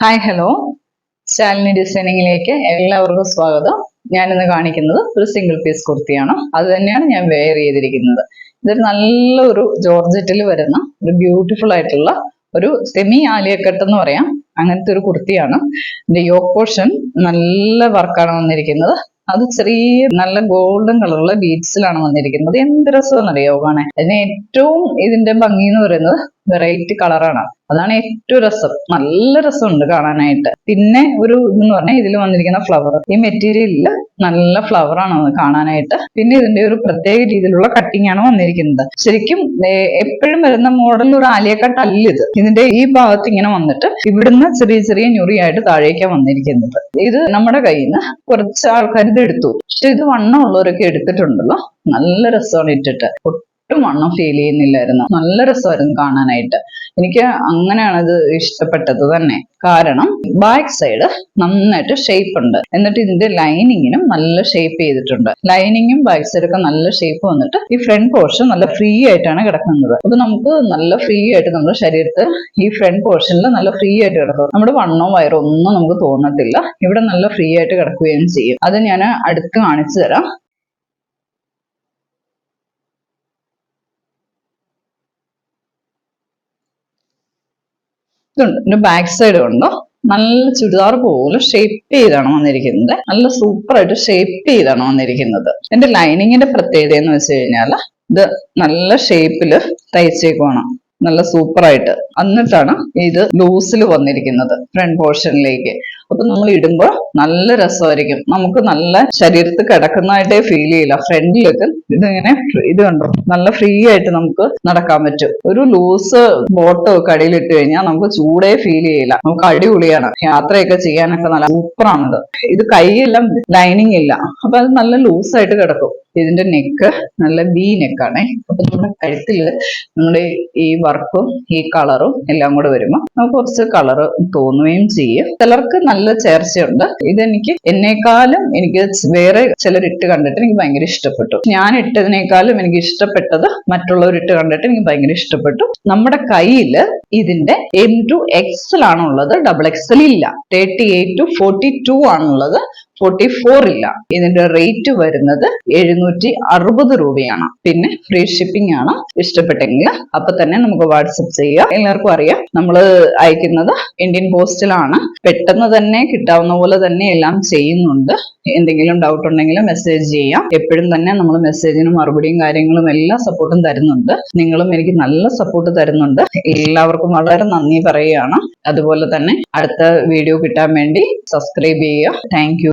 Hi hello, Shalini ഡിസൈനിങ്ങിലേക്ക് എല്ലാവർക്കും സ്വാഗതം. ഞാനിന്ന് കാണിക്കുന്നത് ഒരു സിംഗിൾ പീസ് കുർത്തിയാണ്. അത് തന്നെയാണ് ഞാൻ വെയർ ചെയ്തിരിക്കുന്നത്. ഇതൊരു നല്ലൊരു ജോർജറ്റിൽ വരുന്ന ഒരു ബ്യൂട്ടിഫുൾ ആയിട്ടുള്ള ഒരു സെമി ആലിയക്കട്ട് എന്ന് പറയാം, അങ്ങനത്തെ ഒരു കുർത്തിയാണ്. ഇതിന്റെ യോക്ക് പോർഷൻ നല്ല വർക്കാണ് വന്നിരിക്കുന്നത്. അത് ചെറിയ നല്ല ഗോൾഡൻ കളറുള്ള ബീഡ്സിലാണ് വന്നിരിക്കുന്നത്. എന്ത് രസമെന്നറിയോ കാണാൻ. അതിന് ഏറ്റവും ഇതിന്റെ ഭംഗി എന്ന് പറയുന്നത് വെറൈറ്റി കളറാണ്. അതാണ് ഏറ്റവും രസം. നല്ല രസമുണ്ട് കാണാനായിട്ട്. പിന്നെ ഒരു ഇതെന്ന് പറഞ്ഞാൽ ഇതിൽ വന്നിരിക്കുന്ന ഫ്ലവർ, ഈ മെറ്റീരിയലില് നല്ല ഫ്ലവർ ആണ് കാണാനായിട്ട്. പിന്നെ ഇതിന്റെ ഒരു പ്രത്യേക രീതിയിലുള്ള കട്ടിങ് ആണ് വന്നിരിക്കുന്നത്. ശരിക്കും എപ്പോഴും വരുന്ന മോഡൽ ഒരു ആലിയ കട്ട് അല്ല ഇത്. ഇതിന്റെ ഈ ഭാഗത്ത് ഇങ്ങനെ വന്നിട്ട് ഇവിടുന്ന് ചെറിയ ചെറിയ ഞൊറിയായിട്ട് താഴേക്കാണ് വന്നിരിക്കുന്നത്. ഇത് നമ്മുടെ കയ്യിൽ നിന്ന് കുറച്ച് ആൾക്കാർ ഇത് എടുത്തു. പക്ഷെ ഇത് വണ്ണമുള്ളവരൊക്കെ എടുത്തിട്ടുണ്ടല്ലോ. നല്ല രസമാണ് ഇട്ടിട്ട്. വണ്ണം ഫീൽ ചെയ്യുന്നില്ലായിരുന്നു. നല്ല രസമായിരുന്നു കാണാനായിട്ട്. എനിക്ക് അങ്ങനെയാണ് ഇത് ഇഷ്ടപ്പെട്ടത് തന്നെ. കാരണം ബാക്ക് സൈഡ് നന്നായിട്ട് ഷേപ്പ് ഉണ്ട്, എന്നിട്ട് ഇതിന്റെ ലൈനിങ്ങിനും നല്ല ഷേപ്പ് ചെയ്തിട്ടുണ്ട്. ലൈനിങ്ങും ബാക്ക് സൈഡൊക്കെ നല്ല ഷേപ്പ് വന്നിട്ട് ഈ ഫ്രണ്ട് പോർഷൻ നല്ല ഫ്രീ ആയിട്ടാണ് കിടക്കുന്നത്. അപ്പൊ നമുക്ക് നല്ല ഫ്രീ ആയിട്ട് നമ്മുടെ ശരീരത്തിൽ ഈ ഫ്രണ്ട് പോർഷനിൽ നല്ല ഫ്രീ ആയിട്ട് കിടക്കും. നമ്മുടെ വണ്ണോ വയറോ ഒന്നും നമുക്ക് തോന്നത്തില്ല. ഇവിടെ നല്ല ഫ്രീ ആയിട്ട് കിടക്കുകയും ചെയ്യും. അത് ഞാൻ അടുത്ത് കാണിച്ചു തരാം. ഇതുണ്ട് ബാക്ക് സൈഡ് ഉണ്ടോ, നല്ല ചുരിദാർ പോലെ ഷേപ്പ് ചെയ്താണ് വന്നിരിക്കുന്നത്. നല്ല സൂപ്പറായിട്ട് ഷേപ്പ് ചെയ്താണ് വന്നിരിക്കുന്നത്. എന്റെ ലൈനിങ്ങിന്റെ പ്രത്യേകത എന്ന് വെച്ച് കഴിഞ്ഞാൽ ഇത് നല്ല ഷേപ്പില് തയ്ച്ചേക്കുവാണ്, നല്ല സൂപ്പറായിട്ട്. എന്നിട്ടാണ് ഇത് ലൂസിൽ വന്നിരിക്കുന്നത് ഫ്രണ്ട് പോർഷനിലേക്ക്. അപ്പൊ നമ്മൾ ഇടുമ്പോൾ നല്ല രസമായിരിക്കും. നമുക്ക് നല്ല ശരീരത്തിൽ കിടക്കുന്നതായിട്ടേ ഫീൽ ചെയ്യില്ല. ഫ്രണ്ടിലേക്ക് ഇതിങ്ങനെ ഇത് കണ്ടോ, നല്ല ഫ്രീ ആയിട്ട് നമുക്ക് നടക്കാൻ പറ്റും. ഒരു ലൂസ് ബോട്ടോ ഒക്കെ അടിയിൽ ഇട്ട് കഴിഞ്ഞാൽ നമുക്ക് ചൂടേ ഫീൽ ചെയ്യില്ല. നമുക്ക് അടിപൊളിയാണ്. യാത്രയൊക്കെ ചെയ്യാനൊക്കെ നല്ല സൂപ്പറാണിത്. ഇത് കൈയെല്ലാം ലൈനിങ് ഇല്ല, അപ്പൊ അത് നല്ല ലൂസായിട്ട് കിടക്കും. ഇതിന്റെ നെക്ക് നല്ല വി നെക്കാണേ. അപ്പൊ നമ്മുടെ കഴുത്തില് നമ്മുടെ ഈ വർക്കും ഈ കളറും എല്ലാം കൂടെ വരുമ്പോൾ നമുക്ക് കുറച്ച് കളറ് തോന്നുകയും ചെയ്യും. ചിലർക്ക് നല്ല ചേർച്ചയുണ്ട്. ഇതെനിക്ക് എന്നെക്കാളും എനിക്ക് വേറെ ചിലരിട്ട് കണ്ടിട്ട് എനിക്ക് ഭയങ്കര ഇഷ്ടപ്പെട്ടു. ഞാൻ ഇട്ടതിനേക്കാളും എനിക്ക് ഇഷ്ടപ്പെട്ടത് മറ്റുള്ളവരിട്ട് കണ്ടിട്ട് എനിക്ക് ഭയങ്കര ഇഷ്ടപ്പെട്ടു. നമ്മുടെ കയ്യില് ഇതിന്റെ M to XL ആണുള്ളത്, XXL ഇല്ല. 38 to 42 ആണുള്ളത്, 44 ഇല്ല. ഇതിന്റെ റേറ്റ് വരുന്നത് 760 രൂപയാണ്. പിന്നെ ഫ്രീ ഷിപ്പിംഗ് ആണ്. ഇഷ്ടപ്പെട്ടെങ്കിൽ അപ്പൊ തന്നെ നമുക്ക് വാട്സപ്പ് ചെയ്യാം. എല്ലാവർക്കും അറിയാം നമ്മൾ അയക്കുന്നത് ഇന്ത്യൻ പോസ്റ്റിലാണ്. പെട്ടെന്ന് തന്നെ കിട്ടാവുന്ന പോലെ തന്നെ എല്ലാം ചെയ്യുന്നുണ്ട്. എന്തെങ്കിലും ഡൗട്ട് ഉണ്ടെങ്കിൽ മെസ്സേജ് ചെയ്യാം. എപ്പോഴും തന്നെ നമ്മൾ മെസ്സേജിനും മറുപടിയും കാര്യങ്ങളും എല്ലാ സപ്പോർട്ടും തരുന്നുണ്ട്. നിങ്ങളും എനിക്ക് നല്ല സപ്പോർട്ട് തരുന്നുണ്ട്. എല്ലാവർക്കും വളരെ നന്ദി പറയുകയാണ്. അതുപോലെ തന്നെ അടുത്ത വീഡിയോ കിട്ടാൻ വേണ്ടി സബ്സ്ക്രൈബ് ചെയ്യുക. Thank you.